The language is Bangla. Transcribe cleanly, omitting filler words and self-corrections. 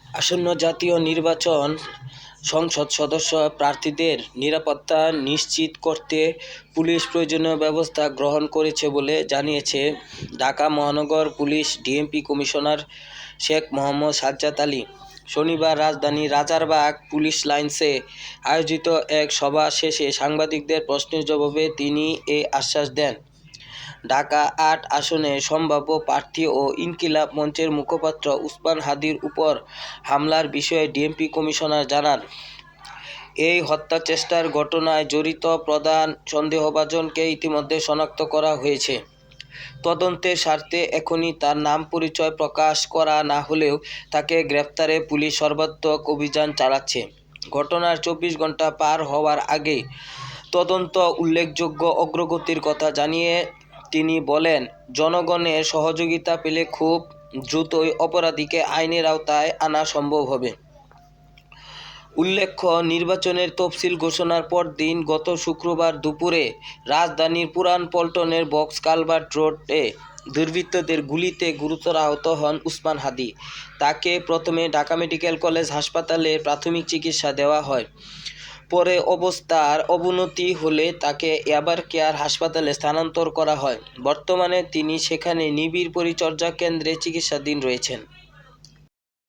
আসন্ন জাতীয় নির্বাচন সংসদ সদস্য প্রার্থীদের নিরাপত্তা নিশ্চিত করতে পুলিশ প্রয়োজনীয় ব্যবস্থা গ্রহণ করেছে বলে জানিয়েছে ঢাকা মহানগর police DMP commissioner Sheikh Mohammad Sajjad Ali. শনিবার রাজধানীর রাজারবাগ পুলিশ লাইনসে আয়োজিত এক সভা শেষে সাংবাদিকদের প্রশ্নের জবাবে তিনি এই আশ্বাস দেন। ঢাকা-৮ আসনে সম্ভাব্য প্রার্থী ও ইনকিলাব মঞ্চের মুখপাত্র উসমান হাদীর উপর হামলার বিষয়ে ডিএমপি কমিশনার জানান, এই হত্যাচেষ্টার ঘটনায় জড়িত প্রধান সন্দেহভাজনকে ইতিমধ্যে শনাক্ত করা হয়েছে। তদন্তের স্বার্থে এখনই তার নাম পরিচয় প্রকাশ করা না হলেও তাকে গ্রেপ্তারে পুলিশ সর্বাত্মক অভিযান চালাচ্ছে। ঘটনার ২৪ ঘণ্টা পার হওয়ার আগে তদন্ত উল্লেখযোগ্য অগ্রগতির কথা জানিয়ে তিনি বলেন, জনগণের সহযোগিতা পেলে খুব দ্রুতই অপরাধীকে আইনের আওতায় আনা সম্ভব হবে। উল্লেখ্য, নির্বাচনের তফসিল ঘোষণার পরদিন গত শুক্রবার দুপুরে রাজধানীর পুরান পল্টনের বক্স কালভার্ট রোডে দুর্বৃত্তদের গুলিতে গুরুতর আহত হন উসমান হাদী। তাকে প্রথমে ঢাকা মেডিকেল কলেজ হাসপাতালে প্রাথমিক চিকিৎসা দেওয়া হয়। পরে অবস্থার অবনতি হলে তাকে এভার কেয়ার হাসপাতালে স্থানান্তর করা হয়। বর্তমানে তিনি সেখানে নিবিড় পরিচর্যা কেন্দ্রে চিকিৎসাধীন রয়েছেন।